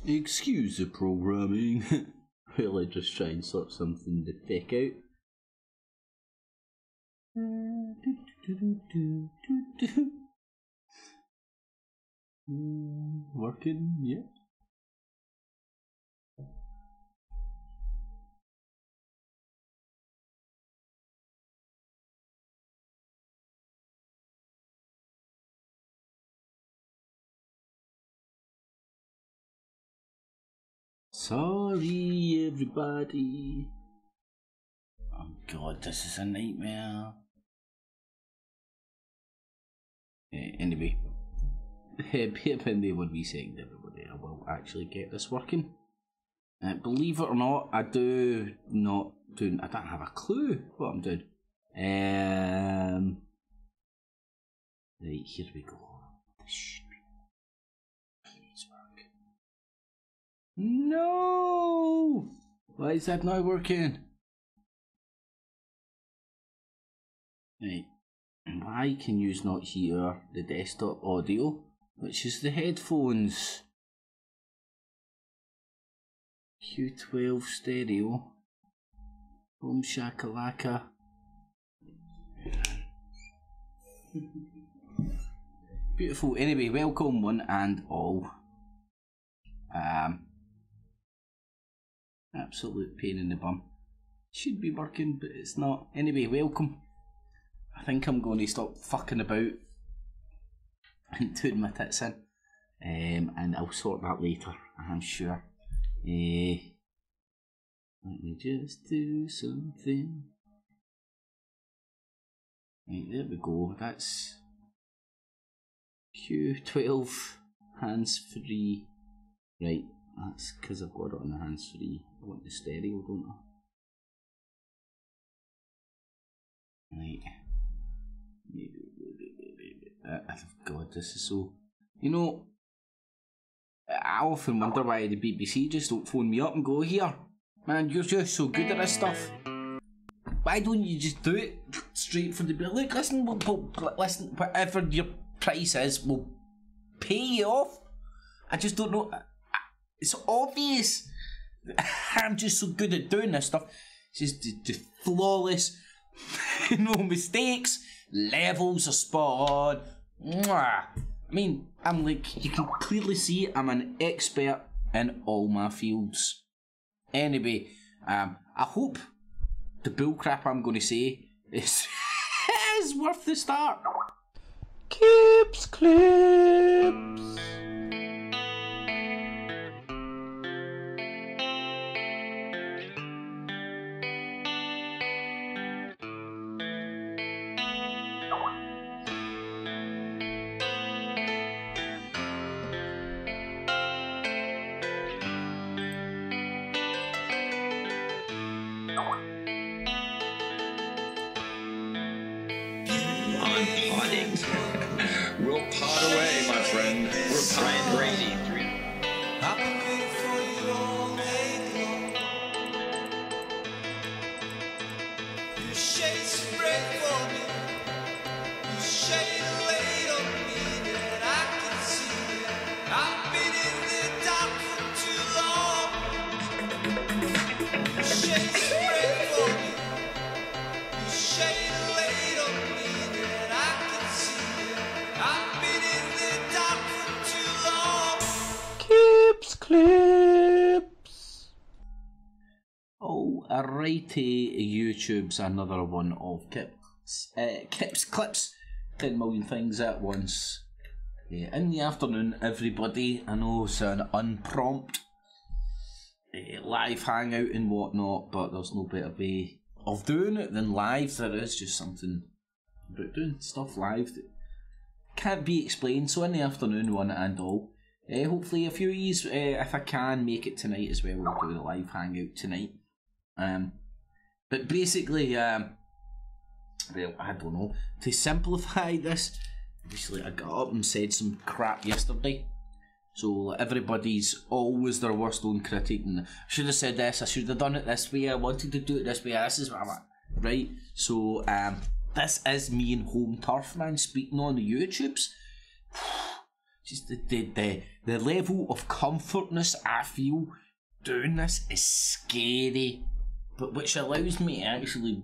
Excuse the programming. Well, I just try and sort something the feck out. Working, yeah. Sorry, everybody. Oh God, this is a nightmare. Anyway, bear in there 1 wee second, everybody. I will actually get this working. Believe it or not, I don't have a clue what I'm doing. Right, here we go. This should be. Please work. No! Why is that not working? Right. Why can you not hear the desktop audio, which is the headphones? Q12 stereo. Boom shakalaka. Beautiful. Anyway, welcome one and all. Absolute pain in the bum. Should be working, but it's not. Anyway, welcome. I think I'm going to stop fucking about and doing my tits in. And I'll sort that later, I'm sure. Let me just do something. Right, there we go. That's Q12 hands free. Right, that's because I've got it on the hands free. I want the stereo, don't I? Right. God, this is so. You know, I often wonder why the BBC just don't phone me up and go, here, man, you're just so good at this stuff. Why don't you just do it straight from the bill? Look, listen, listen, whatever your price is, we'll pay you off. I just don't know. It's obvious. I'm just so good at doing this stuff. It's just flawless, no mistakes, levels are spot on. Mwah. I mean, I'm like, you can clearly see I'm an expert in all my fields. Anyway, I hope the bullcrap I'm going to say is worth the start. Clips. We'll pot away, my friend. We're Brian Brady. I've been waiting for you all night long. You shade some bread for me. You shade a light on me that I can see. I've been in the dark for too long. You shade some bread for me. You shade a light on me that I can see. I've been in the dark for too long. Clips. Oh, alrighty, YouTube's another one of clips, 10 million things at once. In the afternoon, everybody. I know it's an unprompt live hangout and whatnot, but there's no better way of doing it than live. There is just something about doing stuff live that can't be explained. So in the afternoon, one and all. Hopefully a few of yous, if I can make it tonight as well, we'll do the live hangout tonight. But basically, well, I don't know, to simplify this, obviously I got up and said some crap yesterday. So everybody's always their worst own critic, and I should have said this, I should have done it this way, I wanted to do it this way, this is what I'm at. Right, so this is me and Home Turf Man speaking on the YouTubes. Just the level of comfortness I feel doing this is scary, but which allows me to actually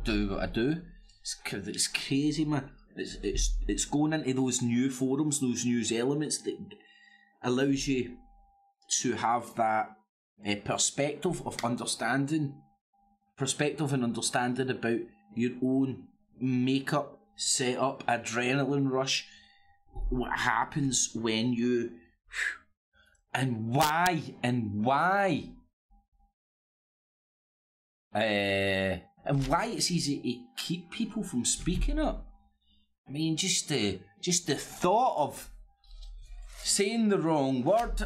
do what I do. It's crazy, man. It's going into those new forums, those news elements that allows you to have that perspective and understanding about your own makeup, setup, adrenaline rush, what happens when you, and why it's easy to keep people from speaking up. I mean, just the thought of saying the wrong word.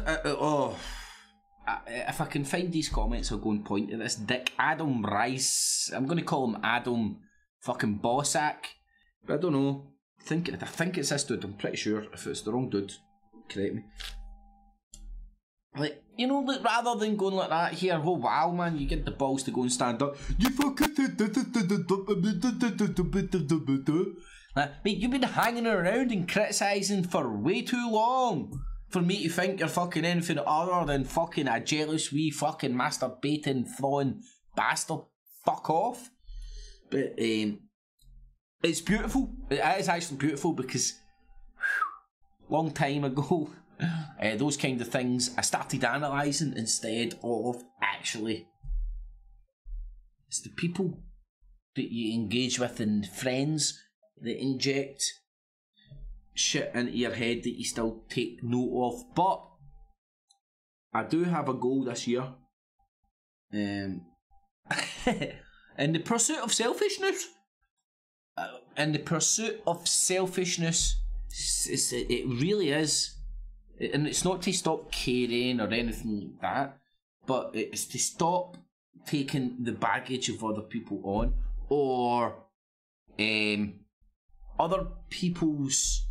If I can find these comments, I'll go and point to this dick Adam Rice. I'm going to call him Adam fucking Bossack. But I don't know. I think it's this dude. I'm pretty sure. If it's the wrong dude, correct me. Like, you know, like, rather than going like that here, oh wow, man, you get the balls to go and stand up. You fucking mate, you've been hanging around and criticising for way too long for me to think you're fucking anything other than fucking a jealous wee fucking masturbating, throwing bastard. Fuck off. But it's beautiful. It is actually beautiful because long time ago, those kind of things I started analysing instead of actually. It's the people that you engage with and friends that inject shit into your head that you still take note of. But I do have a goal this year. In the pursuit of selfishness. It really is. And it's not to stop caring or anything like that, but it's to stop taking the baggage of other people on, or other people's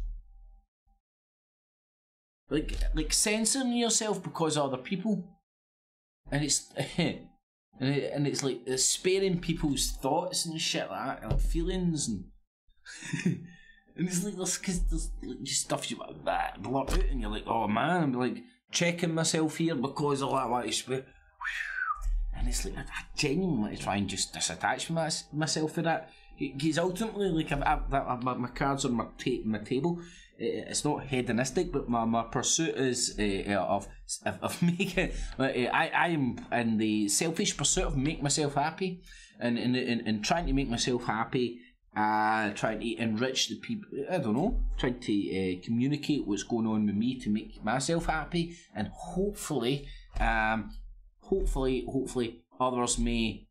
like censoring yourself because of other people, and it's and it's like it's sparing people's thoughts and shit like that, and feelings and and it's like this because there's like just stuff you like that blurt out, and you're like, oh man, I'm like checking myself here because of that, what I swear. And it's like I genuinely want to try and just disattach myself from that. Because ultimately, like I've my cards on my table. It's not hedonistic, but my pursuit is of making. I am in the selfish pursuit of making myself happy, and in trying to make myself happy, trying to enrich the people. I don't know, trying to communicate what's going on with me to make myself happy, and hopefully others may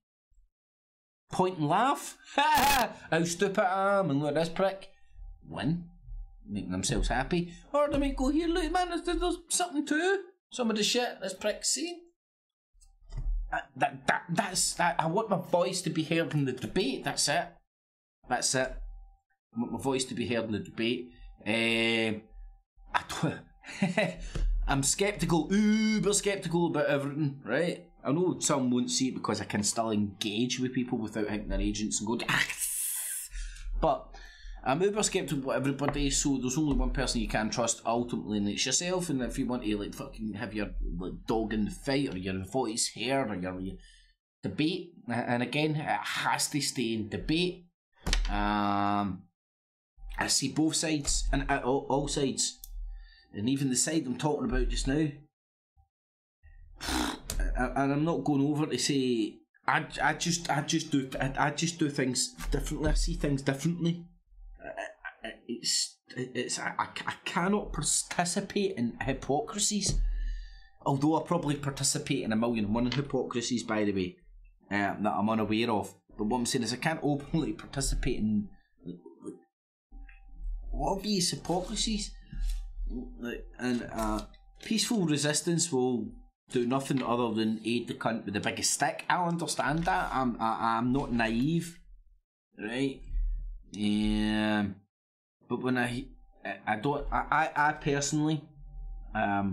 point and laugh. How stupid I am, and look at this prick. Win. Making themselves happy. Or they might go, here, look, man, there's something to some of the shit this prick's saying. That's I want my voice to be heard in the debate. That's it. I want my voice to be heard in the debate. I'm sceptical, uber sceptical about everything, right? I know some won't see it because I can still engage with people without thinking they're agents and go, but I'm uber sceptical about everybody, so there's only one person you can trust ultimately, and it's yourself. And if you want to like fucking have your like dog in the fight, or your voice heard, or your debate, and again, it has to stay in debate. I see both sides, and all sides, and even the side I'm talking about just now. And I'm not going over to say I just do things differently. I see things differently. I cannot participate in hypocrisies, although I probably participate in 1,000,001 hypocrisies, by the way, that I'm unaware of. But what I'm saying is I can't openly participate in obvious hypocrisies, and peaceful resistance will do nothing other than aid the cunt with the biggest stick. I'll understand that. I'm not naive, right? But when I personally, I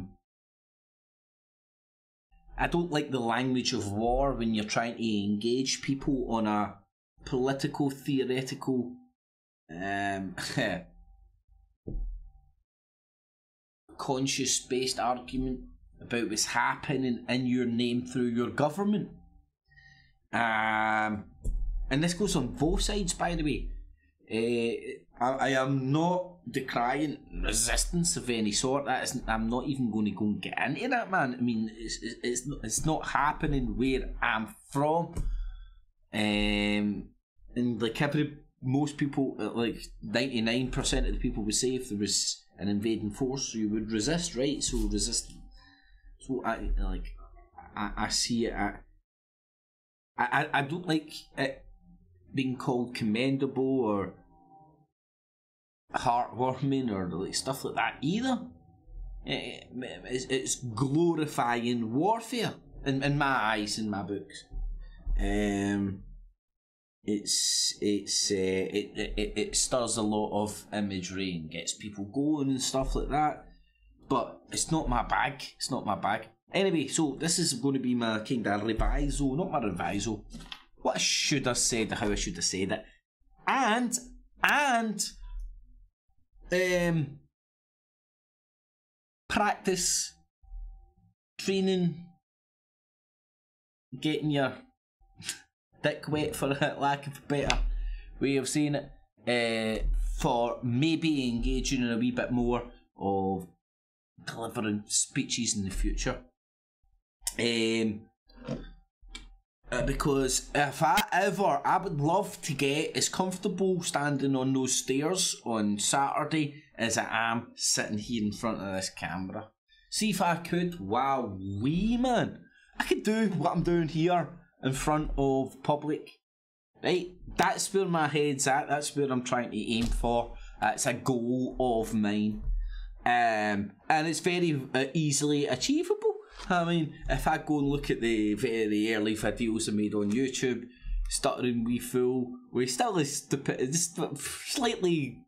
don't like the language of war when you're trying to engage people on a political, theoretical, conscious-based argument about what's happening in your name through your government. And this goes on both sides, by the way. I am not decrying resistance of any sort. I'm not even going to go and get into that, man. I mean, it's not happening where I'm from. And like most people, like 99% of the people would say if there was an invading force, you would resist, right? So resist. So I see it. I don't like it being called commendable or heartwarming or like stuff like that either. It's glorifying warfare in my eyes, in my books. It stirs a lot of imagery and gets people going and stuff like that, but it's not my bag. It's not my bag. Anyway, so this is going to be my kind of revisal, not my revisal. What I should have said, how I should have said it, and practice, training, getting your dick wet, for lack of a better way of saying it, for maybe engaging in a wee bit more of delivering speeches in the future. Because if I would love to get as comfortable standing on those stairs on Saturday as I am sitting here in front of this camera. See if I could, wow, man, I could do what I'm doing here in front of public, right? That's where my head's at. That's where I'm trying to aim for. It's a goal of mine, and it's very easily achievable. I mean, if I go and look at the early videos I made on YouTube, stuttering wee fool, with still this stupid, slightly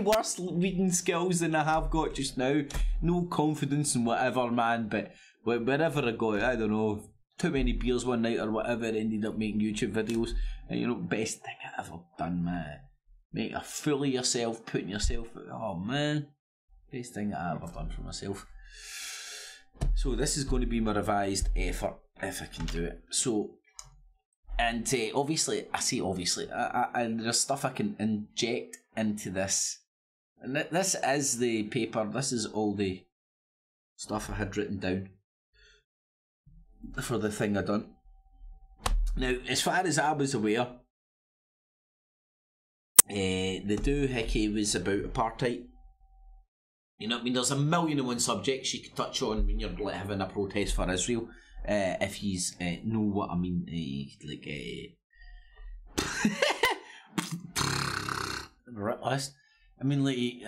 worse reading skills than I have got just now. No confidence in whatever, man. But wherever I go, I don't know, too many beers one night or whatever, ended up making YouTube videos. And you know, best thing I ever done, man. Make a fool of yourself, putting yourself, oh man, best thing I ever done for myself. So this is going to be my revised effort, if I can do it. So, and obviously, I say obviously, and there's stuff I can inject into this. And this is the paper, this is all the stuff I had written down for the thing I done. Now, as far as I was aware, the doohickey was about apartheid. You know what I mean? There's a million and one subjects you could touch on when you're like, having a protest for Israel. If you know what I mean, ridiculous. I mean, like,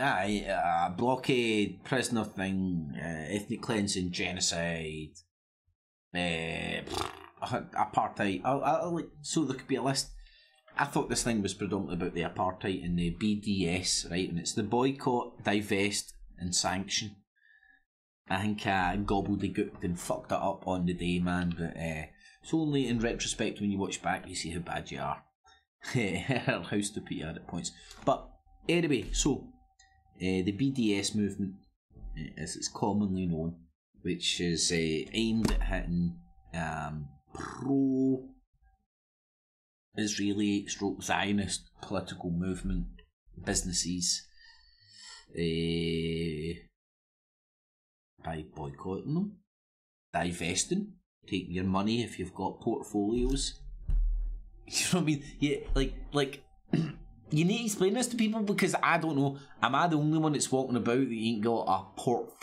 blockade, prisoner thing, ethnic cleansing, genocide, apartheid. Like, so there could be a list. I thought this thing was predominantly about the apartheid and the BDS, right? And it's the boycott, divest, and sanction. I think I gobbledygooked and fucked it up on the day, man, but it's only in retrospect when you watch back you see how bad you are. How stupid you are at points. But anyway, so the BDS movement, as it's commonly known, which is aimed at hitting pro-Israeli / Zionist political movement businesses, by boycotting them, divesting, taking your money if you've got portfolios. You know what I mean? Yeah, like you need to explain this to people, because I don't know, am I the only one that's walking about that ain't got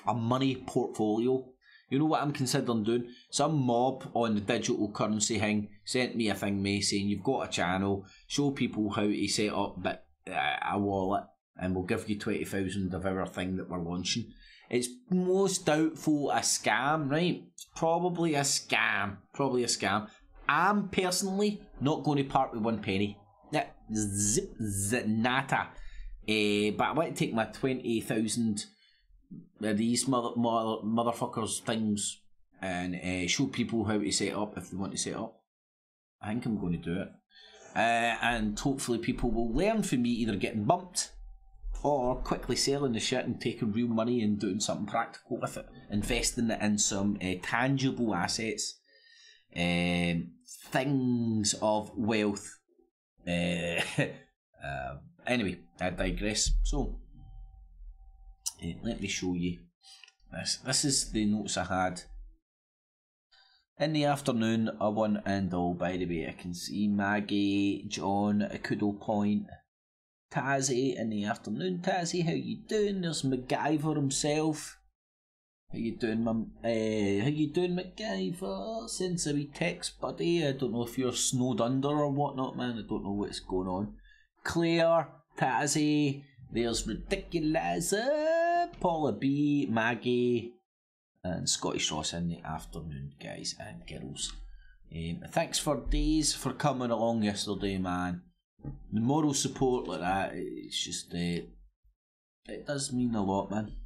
a money portfolio? You know what I'm considering doing? Some mob on the digital currency thing sent me a thing, saying you've got a channel, show people how to set up a wallet, and we'll give you 20,000 of our thing that we're launching. It's most doubtful a scam, right? Probably a scam. I'm personally not going to part with 1 penny. Nata. But I want to take my 20,000 of these motherfuckers things and show people how to set up if they want to set up. I think I'm going to do it. And hopefully people will learn from me either getting bumped or quickly selling the shit and taking real money and doing something practical with it, investing it in some tangible assets, things of wealth. Anyway, I digress. So, let me show you this. This is the notes I had in the afternoon. A one and all, by the way. I can see Maggie, John, Kudo Point, Tazzy in the afternoon. Tazzy, how you doing? There's MacGyver himself. How you doing, MacGyver? Sends a wee text, buddy. I don't know if you're snowed under or whatnot, man. I don't know what's going on. Claire, Tazzy, there's Ridiculous, Paula B, Maggie, and Scottish Ross in the afternoon, guys and girls. Thanks for days for coming along yesterday, man. The moral support like that, it's just, it does mean a lot, man.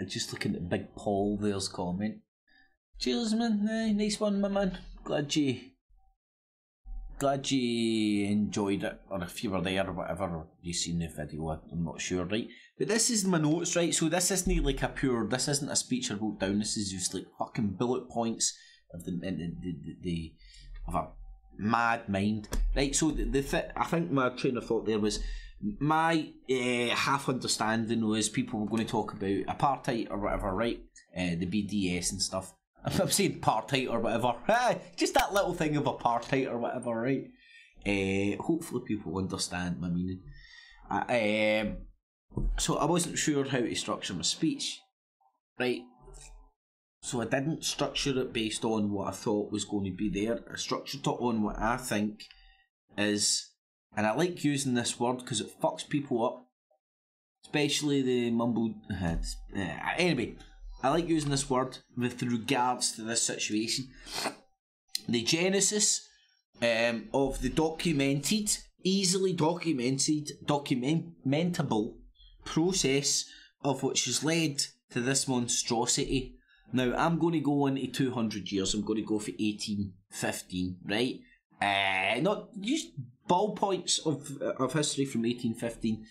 Just looking at Big Paul there's comment. Cheers, man. Nice one, my man. Glad you enjoyed it, or if you were there or whatever, or you seen the video, I'm not sure, right? But this is my notes, right? So this isn't like this isn't a speech I wrote down. This is just like fucking bullet points of of a mad mind, right? So I think my train of thought there was, my half understanding was people were going to talk about apartheid or whatever, right? The BDS and stuff. I'm saying apartheid or whatever. Just that little thing of apartheid or whatever, right? Hopefully people understand my meaning. So I wasn't sure how to structure my speech, right? So I didn't structure it based on what I thought was going to be there. I structured it on what I think is, and I like using this word because it fucks people up, especially the mumbled. Anyway, I like using this word with regards to this situation. The genesis of the easily documentable process of which has led to this monstrosity. Now, I'm going to go into 200 years. I'm going to go for 1815, right? Not just ballpoints of history from 1815.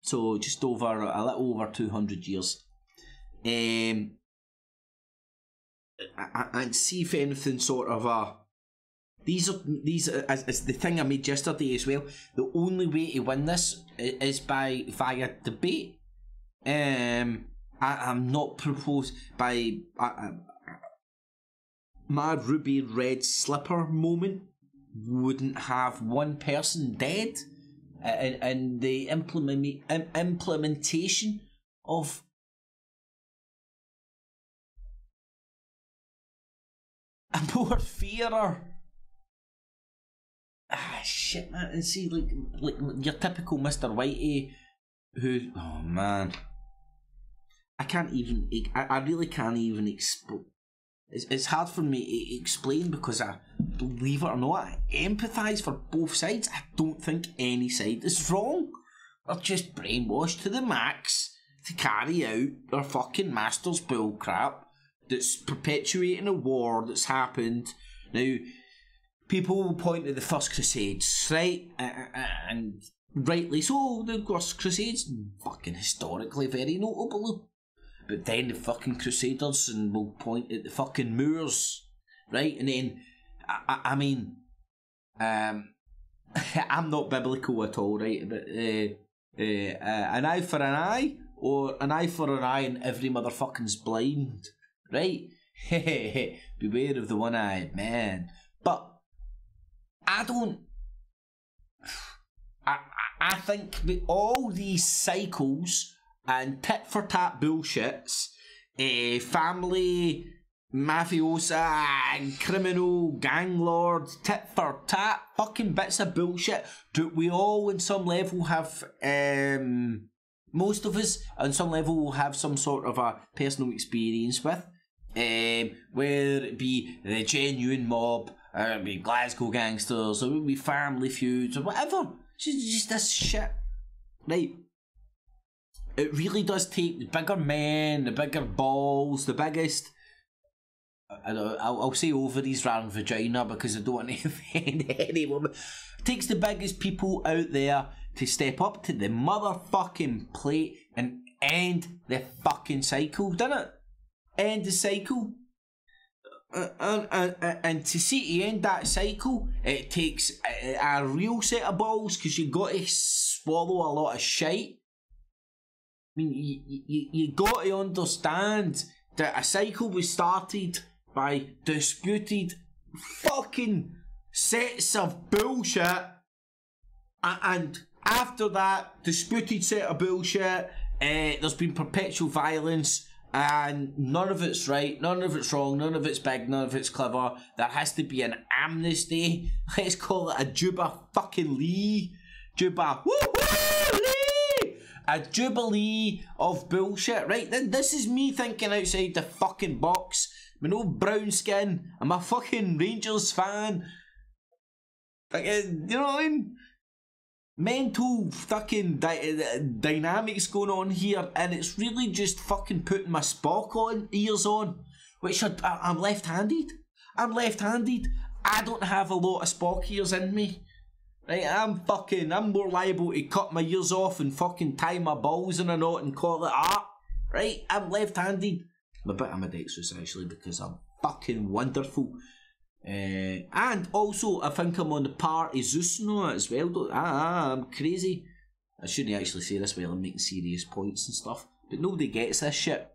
So just a little over 200 years. And see if anything sort of these are as the thing I made yesterday as well. The only way to win this is via debate. I'm not proposed by my ruby red slipper moment wouldn't have one person dead, and the implementation of a more fairer shit, man. And see, like your typical Mr. Whitey, who, oh man, I really can't even explain. It's hard for me to explain because I, believe it or not, I empathise for both sides. I don't think any side is wrong. They're just brainwashed to the max to carry out their fucking master's bullcrap that's perpetuating a war that's happened. Now, people will point to the First Crusades, right? And rightly so, the First Crusades, fucking historically very notable. But then the fucking Crusaders, and we'll point at the fucking Moors, right? And then, I mean, I'm not biblical at all, right? But an eye for an eye, or an eye for an eye and every motherfucking's blind, right? Beware of the one-eyed man. But I think with all these cycles and tit-for-tat bullshits, family, mafiosa, and criminal, gang lord, tit-for-tat, fucking bits of bullshit that we all on some level have, most of us on some level will have some sort of a personal experience with, whether it be the genuine mob, or it be Glasgow gangsters, or it be family feuds, or whatever. Just this shit, right? It really does take the bigger men, the bigger balls, the biggest I'll say ovaries rather than vagina because I don't want to offend any woman. Takes the biggest people out there to step up to the motherfucking plate and end the fucking cycle, doesn't it? End the cycle. And to see to end that cycle, it takes a real set of balls because you've got to swallow a lot of shite. I mean, you got to understand that a cycle was started by disputed fucking sets of bullshit, and after that disputed set of bullshit, there's been perpetual violence, and none of it's right, none of it's wrong, none of it's big, none of it's clever. There has to be an amnesty. Let's call it a Jubilee. A jubilee of bullshit, right? Then this is me thinking outside the fucking box. My no brown skin. I'm a fucking Rangers fan. Like, you know what I mean? Mental fucking dynamics going on here, and it's really just fucking putting my Spock ears on, which I'm left-handed. I'm left-handed. I don't have a lot of Spock ears in me. Right, I'm more liable to cut my ears off and fucking tie my balls in a knot and call it art. Right, I'm left-handed. I'm a bit ambidextrous actually because I'm fucking wonderful. And also I think I'm on the par of Zeus now as well. I'm crazy. I shouldn't actually say this while I'm making serious points and stuff, but nobody gets this shit.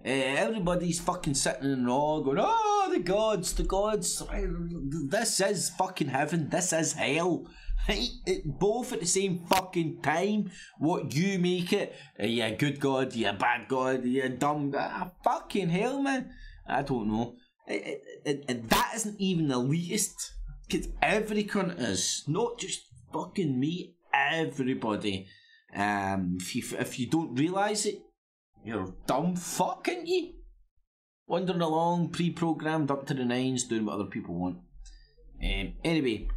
Everybody's fucking sitting in awe going, oh, the gods. This is fucking heaven, this is hell. Right? Both at the same fucking time. What you make it, you good god, you bad god, you dumb god. Fucking hell, man. I don't know. That isn't even elitist, because every cunt is, not just fucking me, everybody. If you don't realise it, you're dumb fuck, ain't you? Wandering along, pre-programmed up to the nines, doing what other people want. Anyway,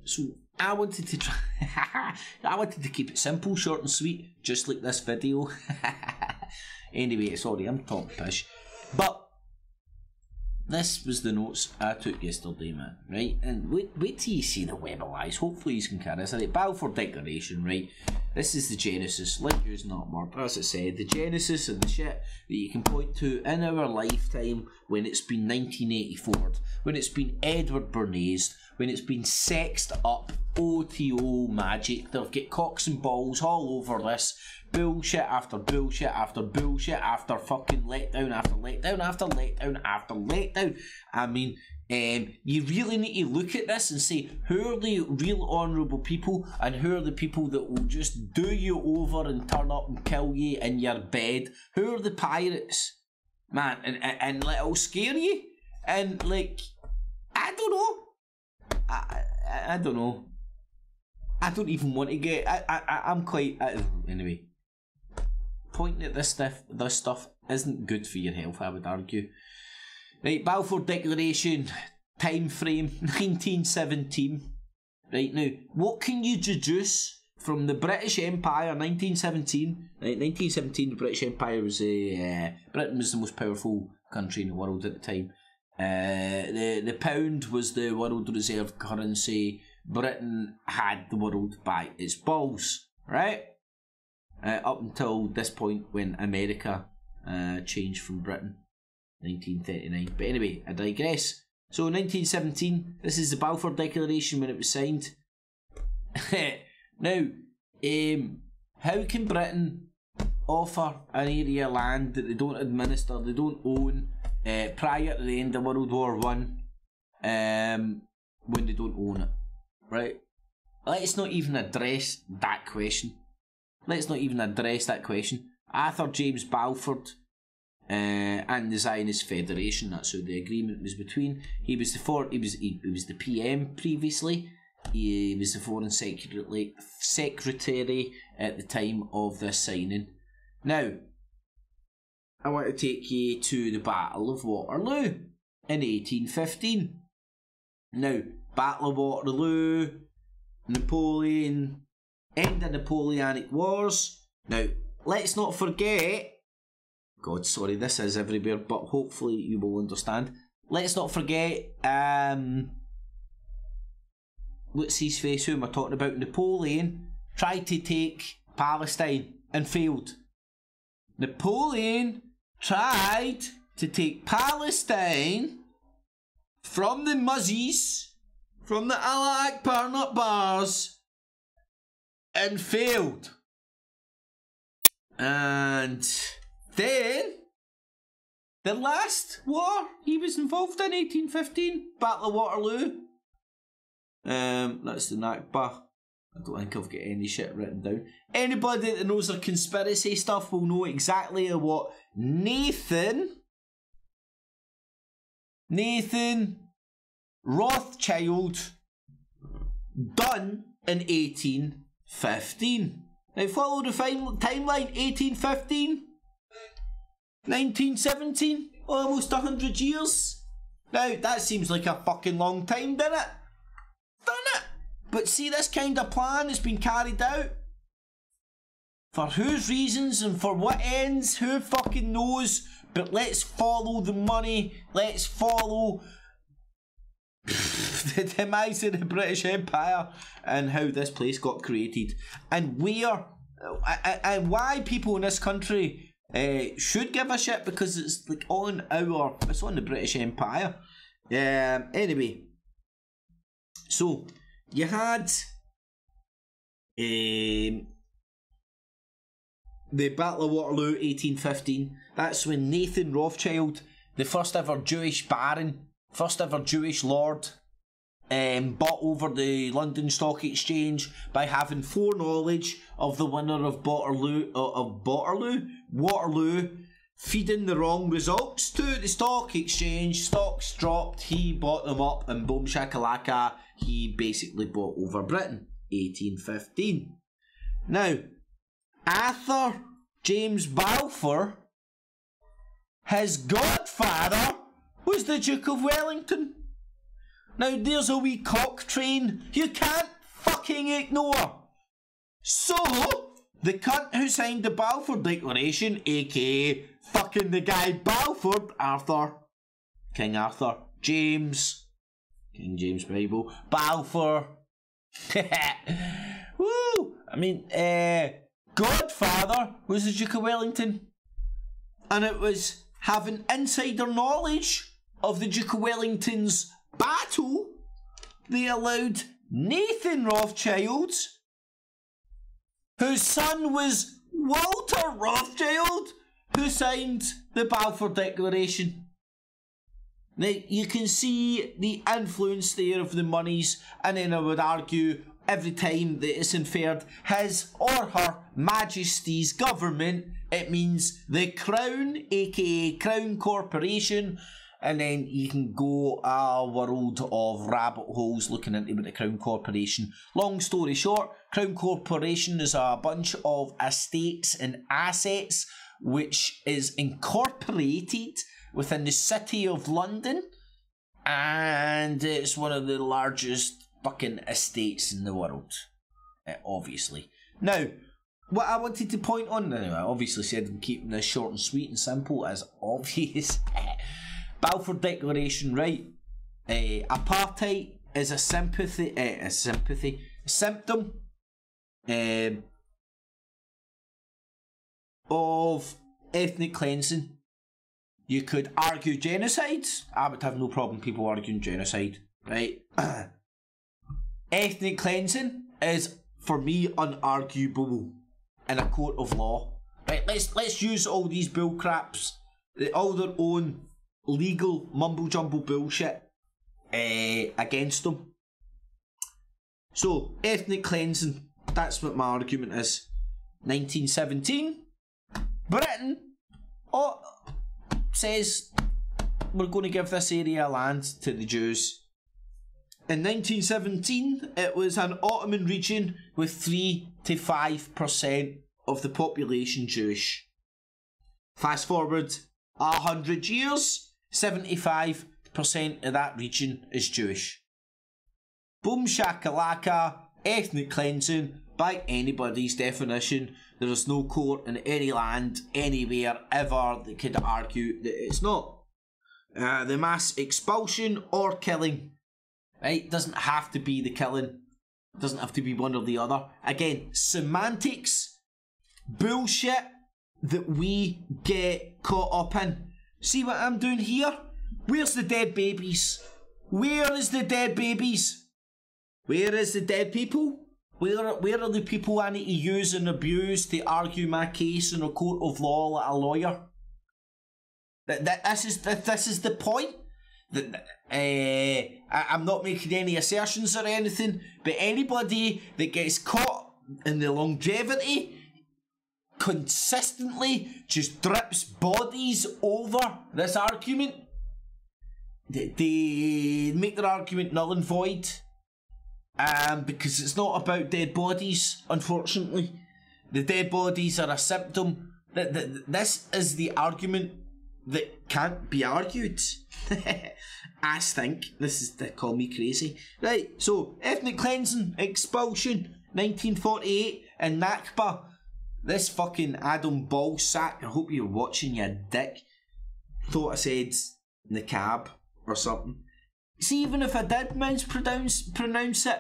so I wanted to try. I wanted to keep it simple, short and sweet, just like this video. Anyway, sorry, I'm talking pish, but this was the notes I took yesterday, man, right? And wait till you see the web of lies. Hopefully you can carry this. Right, Balfour Declaration, right? This is the genesis, like using that word, as I said, the genesis of the shit that you can point to in our lifetime when it's been 1984, when it's been Edward Bernays, when it's been sexed up, OTO magic. They'll get cocks and balls all over this. Bullshit after bullshit after bullshit after fucking letdown after letdown after letdown after letdown. I mean, you really need to look at this and say, who are the real honourable people and who are the people that will just do you over and turn up and kill you in your bed? Who are the pirates? Man, and it'll scare you. And like, I don't know. I don't know. I don't even want to get. I'm quite. Anyway, pointing at this stuff isn't good for your health, I would argue. Right, Balfour Declaration, time frame 1917. Right, now, what can you deduce from the British Empire 1917? Right, 1917, the British Empire was Britain was the most powerful country in the world at the time. The pound was the world reserve currency. Britain had the world by its balls, right? Up until this point when America changed from Britain, 1939. But anyway, I digress. So 1917, this is the Balfour Declaration when it was signed. Now, how can Britain offer an area of land that they don't administer, they don't own, prior to the end of World War One, when they don't own it, right? Let's not even address that question. Arthur James Balfour and the Zionist Federation, that's who the agreement was between. He was the PM previously. He was the Foreign Secretary at the time of this signing. Now, I want to take you to the Battle of Waterloo in 1815. Now, Battle of Waterloo, Napoleon, end of Napoleonic Wars. Now, let's not forget, God, sorry, this is everywhere, but hopefully you will understand. let's not forget, what's his face, who am I talking about? Napoleon tried to take Palestine and failed. Napoleon tried to take Palestine from the Muzzies, from the Allah Akbar nut bars, and failed. And then the last war he was involved in, 1815, Battle of Waterloo. That's the Nakba. I don't think I've got any shit written down. Anybody that knows their conspiracy stuff will know exactly what Nathan Rothschild done in 1815. Now follow the timeline. 1815, 1917, almost 100 years. Now that seems like a fucking long time, doesn't it? But see, this kind of plan has been carried out. For whose reasons and for what ends, who fucking knows? But let's follow the money. Let's follow the demise of the British Empire and how this place got created. And where and why people in this country should give a shit, because it's like it's on the British Empire. Anyway. So you had the Battle of Waterloo, 1815. That's when Nathan Rothschild, the first ever Jewish baron, first ever Jewish lord, bought over the London Stock Exchange by having foreknowledge of the winner of Waterloo, feeding the wrong results to the stock exchange. Stocks dropped, he bought them up, and boom shakalaka, he basically bought over Britain. 1815. Now, Arthur James Balfour, his godfather was the Duke of Wellington. Now there's a wee cock train you can't fucking ignore. So, the cunt who signed the Balfour Declaration, aka fucking the guy Balfour, King Arthur, King James Bible, Balfour. Woo! I mean, godfather was the Duke of Wellington. And it was having insider knowledge of the Duke of Wellington's battle, they allowed Nathan Rothschild, whose son was Walter Rothschild, who signed the Balfour Declaration. Now, you can see the influence there of the monies, and then I would argue every time that it's inferred his or her Majesty's government, it means the Crown, aka Crown Corporation, and then you can go a world of rabbit holes looking into the Crown Corporation. Long story short, Crown Corporation is a bunch of estates and assets which is incorporated within the City of London, and it's one of the largest fucking estates in the world, obviously. Now, what I wanted to point on, I obviously said I'm keeping this short and sweet and simple as obvious. Balfour Declaration, right? Apartheid is a symptom of ethnic cleansing. You could argue genocide. I would have no problem people arguing genocide, right? Ethnic cleansing is, for me, unarguable in a court of law. Right? Let's use all these bull craps, all their own legal mumble jumble bullshit against them. So, ethnic cleansing, that's what my argument is. 1917, Britain says we're going to give this area of land to the Jews. In 1917, it was an Ottoman region with 3 to 5% of the population Jewish. Fast forward 100 years, 75% of that region is Jewish. Boom shakalaka, ethnic cleansing by anybody's definition. There is no court in any land, anywhere, ever that could argue that it's not. the mass expulsion or killing. Right? Doesn't have to be the killing. Doesn't have to be one or the other. Again, semantics, bullshit that we get caught up in. See what I'm doing here? Where's the dead babies? Where is the dead babies? Where is the dead people? Where are the people I need to use and abuse to argue my case in a court of law like a lawyer? This is the point. I'm not making any assertions or anything, but anybody that gets caught in the longevity consistently just drips bodies over this argument. They make their argument null and void. Because it's not about dead bodies, unfortunately. The dead bodies are a symptom. This is the argument that can't be argued. I think. They call me crazy. Right, so, ethnic cleansing, expulsion, 1948, and Nakba. This fucking Adam Ballsack, I hope you're watching, you dick. Thought I said in the cab or something. See, even if I did pronounce it,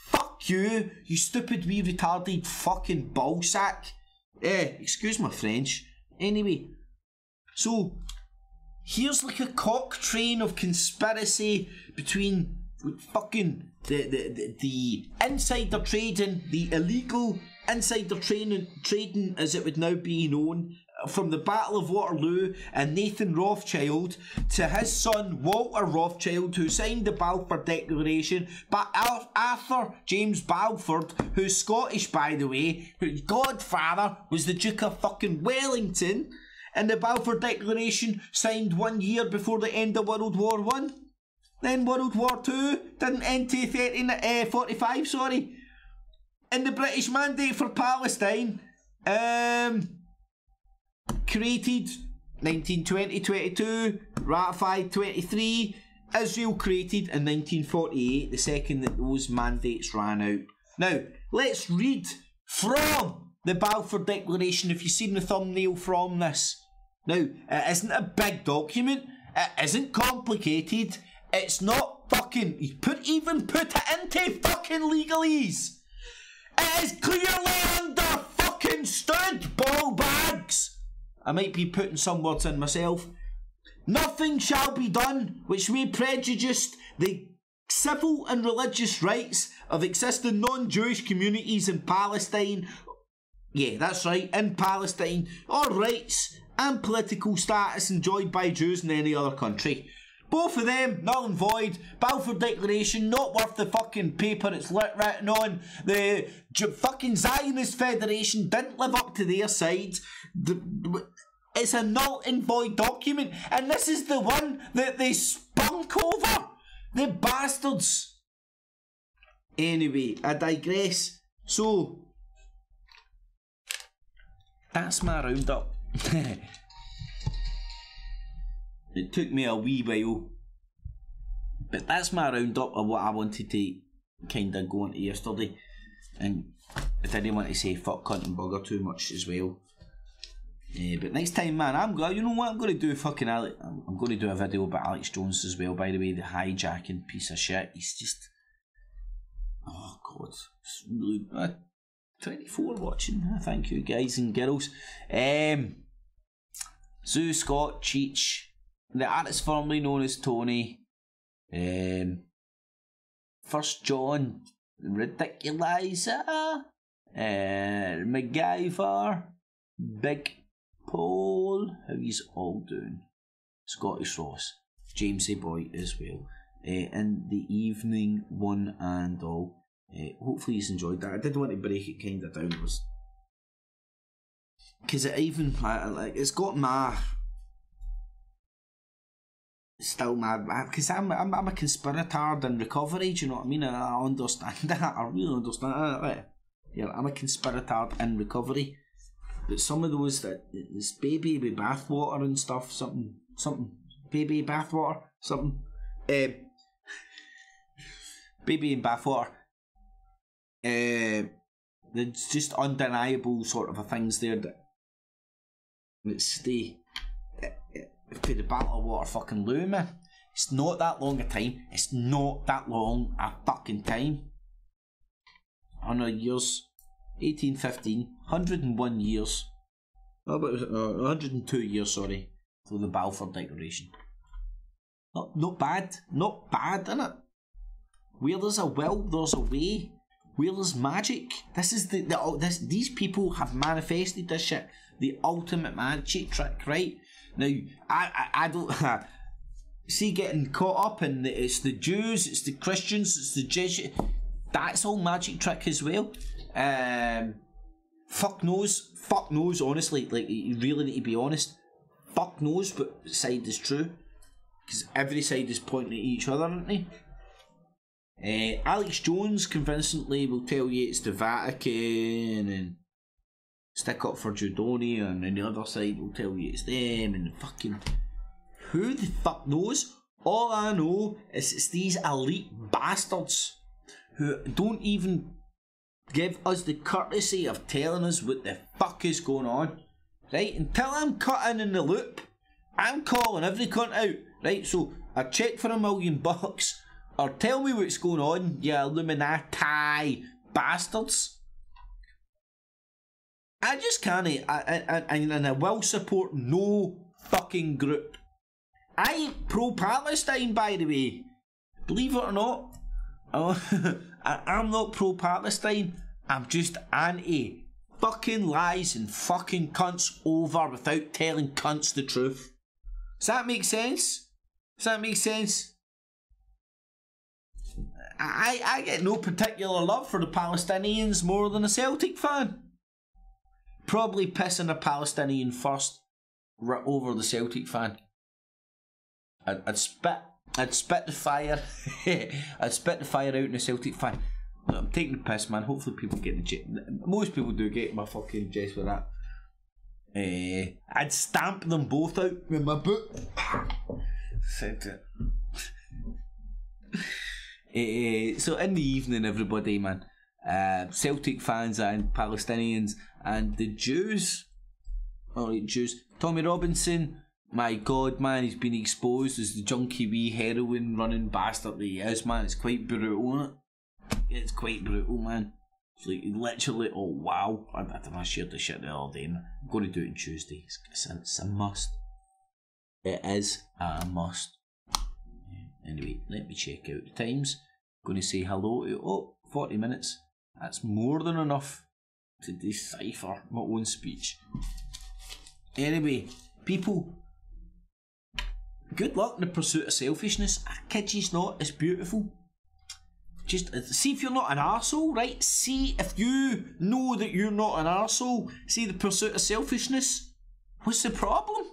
fuck you, you stupid wee retarded fucking ballsack. Excuse my French. Anyway, so here's like a cock train of conspiracy between fucking the insider trading, the illegal insider trading as it would now be known, from the Battle of Waterloo and Nathan Rothschild to his son Walter Rothschild, who signed the Balfour Declaration, but Arthur James Balfour, who's Scottish by the way, whose godfather was the Duke of fucking Wellington, and the Balfour Declaration signed 1 year before the end of World War I. Then World War II didn't end till 45, sorry. And the British Mandate for Palestine, created 1920-22, ratified 23, Israel created in 1948, the second that those mandates ran out. Now, let's read from the Balfour Declaration, if you've seen the thumbnail from this. Now, it isn't a big document, it isn't complicated, it's not fucking, even put it into fucking legalese. It is clearly under fucking stood, ball bags. I might be putting some words in myself. Nothing shall be done which may prejudice the civil and religious rights of existing non-Jewish communities in Palestine. Yeah, that's right, in Palestine, or rights and political status enjoyed by Jews in any other country. Both of them, null and void. Balfour Declaration, not worth the fucking paper it's written on. The fucking Zionist Federation didn't live up to their side. It's a null and void document, and this is the one that they spunk over. The bastards. Anyway, I digress. So, that's my roundup. It took me a wee while, but that's my roundup of what I wanted to kind of go into yesterday. And I didn't want to say fuck, cunt and bugger too much as well. But next time, man, you know what I'm going to do? Fucking I'm going to do a video about Alex Jones as well, by the way, the hijacking piece of shit. He's just, oh god, it's really 24 watching. Thank you guys and girls. Zoo Scott Cheech, the artist formerly known as Tony, First John, Ridiculizer, MacGyver, Big Paul, how he's all doing, Scottish Ross, Jamesy Boy as well, and the evening one and all. Hopefully he's enjoyed that. I did want to break it kind of down, because it even, like, it's got my, still mad, because I'm a conspirator in recovery, do you know what I mean? I understand that, I really understand that, right? Yeah, I'm a conspirator in recovery, but some of those, this baby with bathwater and stuff, something, baby bathwater, something, baby in bathwater, there's just undeniable sort of things there that stay. for the Battle of Waterfucking Loo, man. It's not that long a time. It's not that long a fucking time. 100 years. 1815. 101 years. Oh, but 102 years, sorry. For the Balfour Declaration. Not bad. Not bad, innit? Where there's a will, there's a way. Where there's magic. This is these people have manifested this shit. The ultimate magic trick, right? Now, I don't see getting caught up in it's the Jews, it's the Christians, it's the Jesuits. That's all magic trick as well. Fuck knows, honestly. Like, you really need to be honest. Fuck knows what side is true. Because every side is pointing at each other, aren't they? Alex Jones convincingly will tell you it's the Vatican and stick up for Judonia, and then the other side will tell you it's them, and fucking who the fuck knows? All I know is it's these elite bastards who don't even give us the courtesy of telling us what the fuck is going on. Right, until I'm cutting in the loop, I'm calling every cunt out. Right, so I check for $1 million, or tell me what's going on, you Illuminati bastards. I just can't, and I will support no fucking group. I ain't pro-Palestine, by the way. Believe it or not. I'm not pro-Palestine. I'm just anti fucking lies and fucking cunts over without telling cunts the truth. Does that make sense? Does that make sense? I get no particular love for the Palestinians more than a Celtic fan. Probably pissing a Palestinian first over the Celtic fan. I'd spit the fire. I'd spit the fire out in a Celtic fan. I'm taking the piss, man. Hopefully people get the gist. Most people do get my fucking gist with that. I'd stamp them both out with my boot. Said it. So in the evening, everybody, man, Celtic fans and Palestinians and the Jews. Alright, Jews. Tommy Robinson, my god, man, he's been exposed as the junky wee heroin running bastard that he is, man. It's quite brutal, isn't it? It's quite brutal, man. It's like literally, oh wow. I don't know, I shared this shit the other day, man. I'm going to do it on Tuesday. It's a must. It is a must. Anyway, let me check out the times. I'm going to say hello to 40 minutes. That's more than enough to decipher my own speech. Anyway, people, good luck in the pursuit of selfishness. I kid you's not, it's beautiful. Just see if you're not an arsehole, right? See if you know that you're not an arsehole. See the pursuit of selfishness. What's the problem?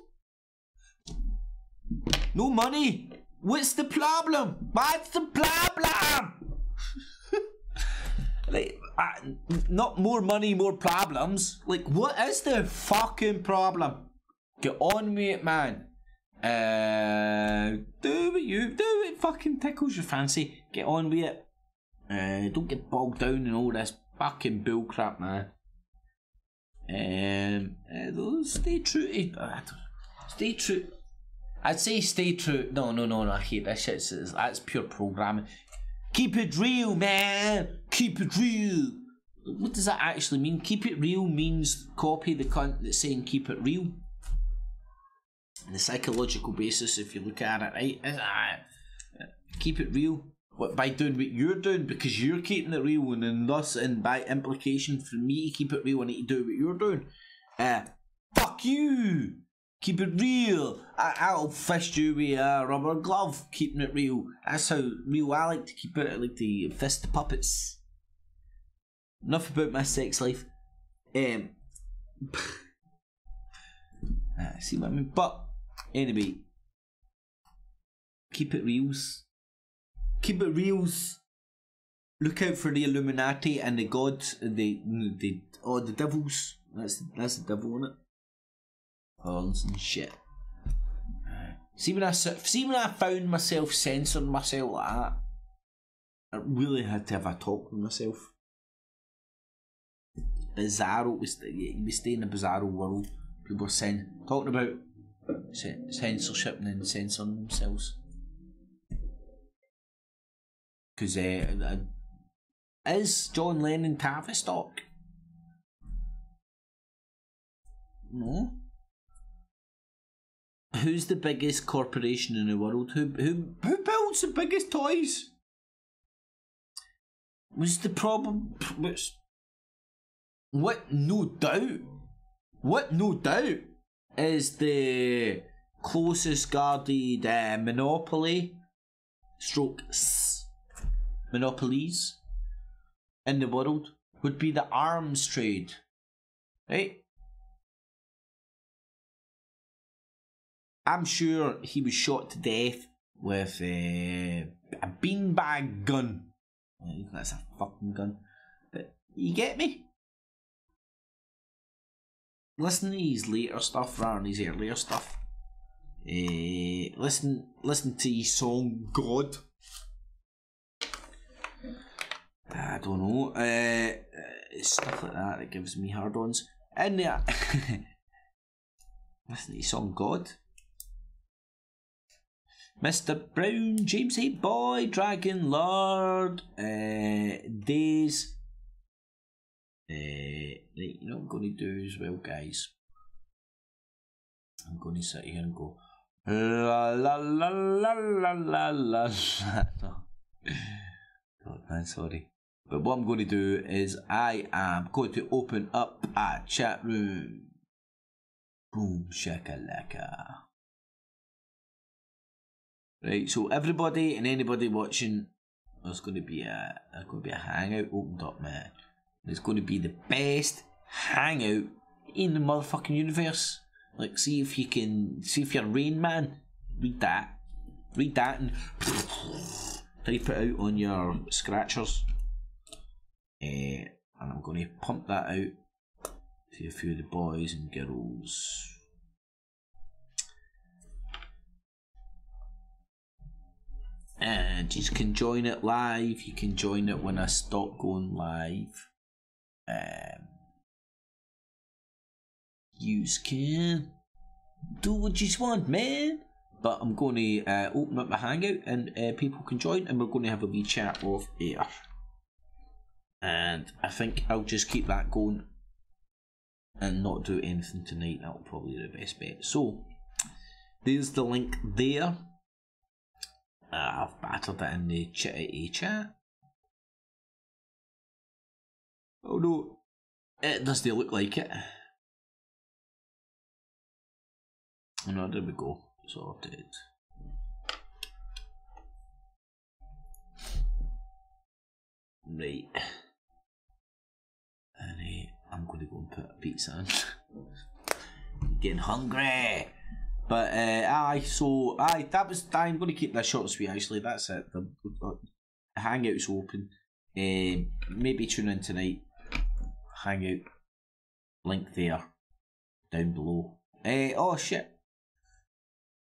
No money. What's the problem? What's the problem? Like, not more money, more problems. Like, what is the fucking problem? Get on with it, man. Do it fucking tickles your fancy. Get on with it. Don't get bogged down in all this fucking bullcrap, man. Stay true to... Stay true... I'd say stay true... No, I hate this shit. That's pure programming. Keep it real, man. Keep it real. What does that actually mean? Keep it real means copy the cunt that's saying keep it real. The psychological basis, if you look at it, right? Keep it real. What, by doing what you're doing, because you're keeping it real, and then thus, and by implication, for me to keep it real, I need to do what you're doing. Fuck you! Keep it real. I'll fist you with a rubber glove, keeping it real. That's how real I like to keep it. I like to fist the puppets. Enough about my sex life. See what I mean? But, anyway. Keep it reals. Keep it reals. Look out for the Illuminati and the gods, the devils. That's the devil, isn't it? Horns and shit. See when I found myself censoring myself like that, I really had to have a talk with myself. Bizarro, we stay in a bizarro world. People are talking about censorship and censoring themselves. Because is John Lennon Tavistock? No. Who's the biggest corporation in the world? Who builds the biggest toys? Was the problem? What no doubt is the closest guarded monopoly monopolies in the world would be the arms trade, right? I'm sure he was shot to death with a beanbag gun. That's a fucking gun. But you get me? Listen to his later stuff rather than his earlier stuff. Listen to his song God. I don't know. Stuff like that gives me hard-ons. And listen to his song God. Mr. Brown, James A. Boy, Dragon Lord, Days. Right, you know what I'm going to do as well, guys? I'm going to sit here and go la la la la la la la. God, man, sorry. But what I'm going to do is I am going to open up a chat room. Boom shakalaka. Right, so everybody and anybody watching, there's going to be a hangout opened up, man. It's going to be the best hangout in the motherfucking universe. Like, see if you're Rain Man. Read that and type it out on your scratchers. And I'm going to pump that out to a few of the boys and girls. And you can join it live. You can join it when I stop going live. You can do what you want, man. But I'm going to open up my hangout and people can join, and we're going to have a wee chat of F.E.A.R. And I think I'll just keep that going and not do anything tonight. That'll probably be the best bet. So there's the link there. I've battered it in the chat. Oh no, it doesn't look like it. Oh no, there we go. Sorted. Right. And I'm going to go and put a pizza in. Getting hungry. But that was. I'm going to keep this short and sweet. Actually, that's it. The hangout's open. Maybe tune in tonight. Hangout link there, down below. Oh shit.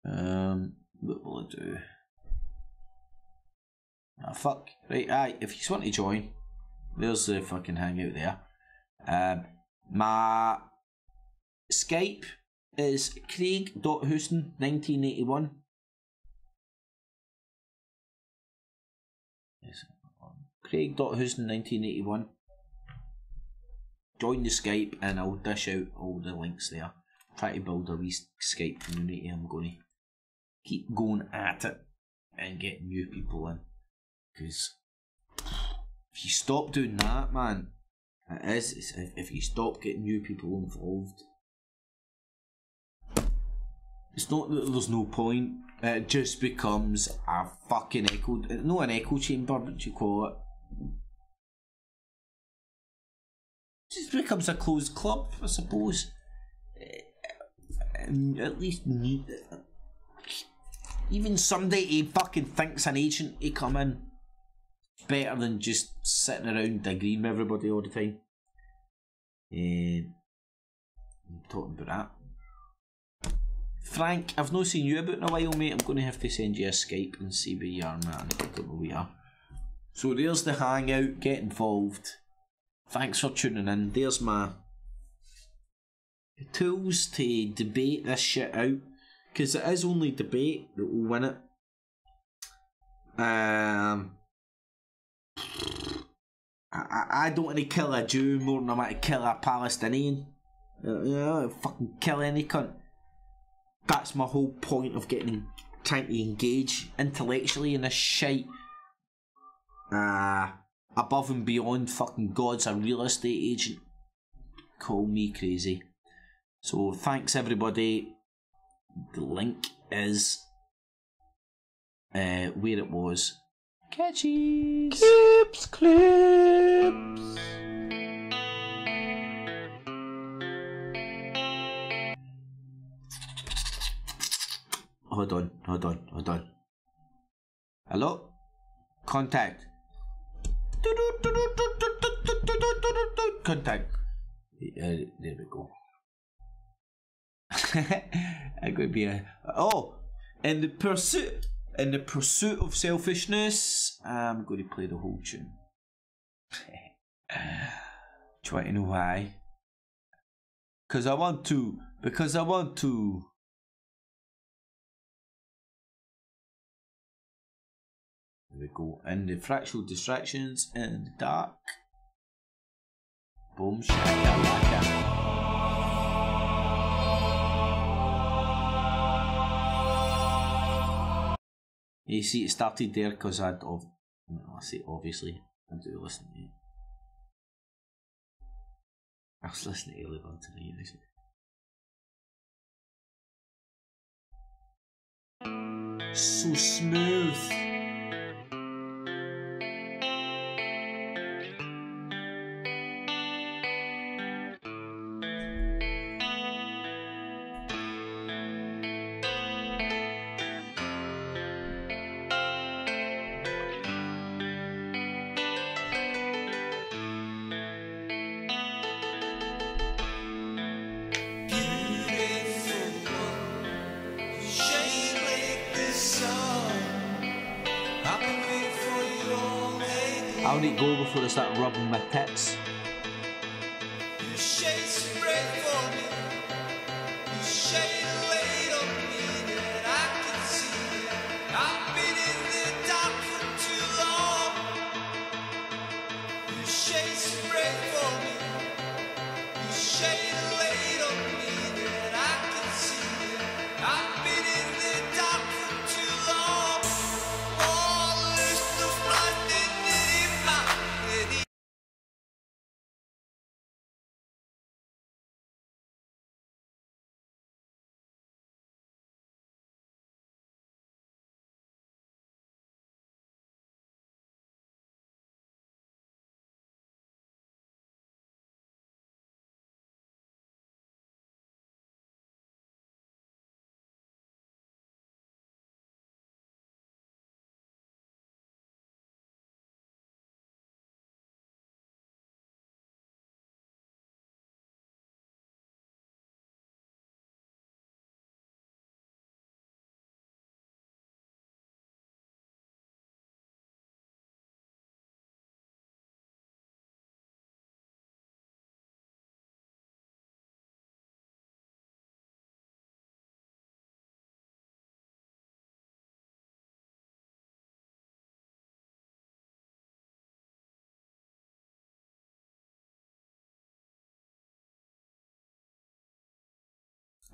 What will I do? Ah fuck. Right. If you want to join, there's the fucking hangout there. My Skype is Craig.Houston1981. Yes, Craig.Houston1981. Join the Skype and I'll dish out all the links there. Try to build a wee Skype community. I'm going to keep going at it and get new people in. Because if you stop doing that, man, if you stop getting new people involved, it's not that there's no point. It just becomes a fucking echo. Not an echo chamber, what you call it. It just becomes a closed club, I suppose. At least even somebody who fucking thinks an agent to come in. Better than just sitting around agreeing with everybody all the time. I'm talking about that. Frank, I've not seen you about in a while, mate. I'm going to have to send you a Skype and see where you are, man. I don't know where we are. So there's the hangout. Get involved. Thanks for tuning in. There's my tools to debate this shit out. because it is only debate that will win it. I don't want to kill a Jew more than I want to kill a Palestinian. Fucking kill any cunt. That's my whole point of trying to engage intellectually in this shite. Above and beyond fucking God's a real estate agent. Call me crazy. So thanks everybody. The link is where it was. Catchies. Clips. Hold on. Hello? Contact. Contact. There we go. I'm going to be in the pursuit of selfishness, I'm going to play the whole tune. Do you want to know why? Because I want to. There we go. In the fractional distractions in the dark. Boom, shakalaka. You see, it started there because I say obviously, I do listen to it. I was listening to earlier on tonight. So smooth. I'll need to go before I start rubbing my tits. You shade spread for me. You shade laid on me that I can see. I've been in the dark for too long. You shade spread for me. You shade laid on me that I can see. I've been in the dark for too long. All this stuff blinding in my head.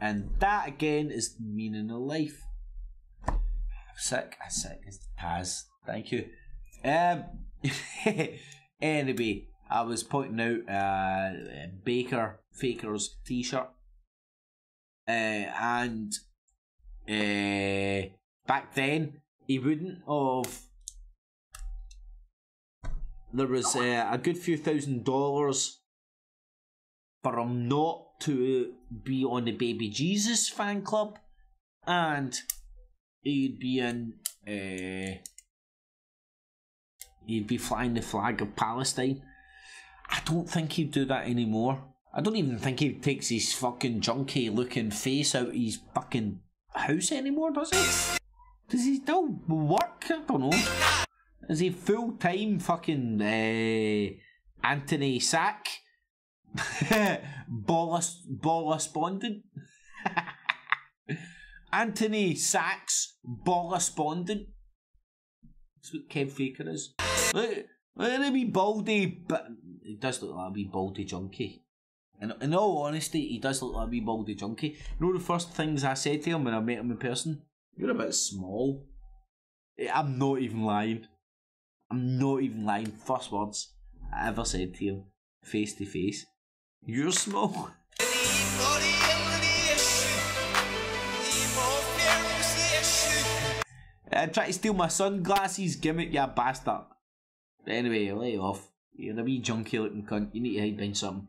And that again is the meaning of life. I'm sick as Taz. Thank you. Anyway, I was pointing out Faker's t-shirt. And back then he wouldn't have. There was a good few $1,000 for him not to be on the Baby Jesus fan club, and he'd be flying the flag of Palestine. I don't think he'd do that anymore. I don't even think he takes his fucking junky looking face out of his fucking house anymore, does he? Does he still work? I don't know. Is he full time fucking Anthony Sack? Bolla spondent? Anthony Sachs, Bollispondent. That's what Kev Faker is. Look at a wee baldy, but he does look like a wee baldy junkie. And in all honesty, he does look like a wee baldy junkie. You know the first things I said to him when I met him in person? You're a bit small. I'm not even lying. I'm not even lying. First words I ever said to him, face to face. You're small. I tried to steal my sunglasses, gimmick, you bastard. But anyway, lay off. You're a wee junky looking cunt. You need to hide behind something.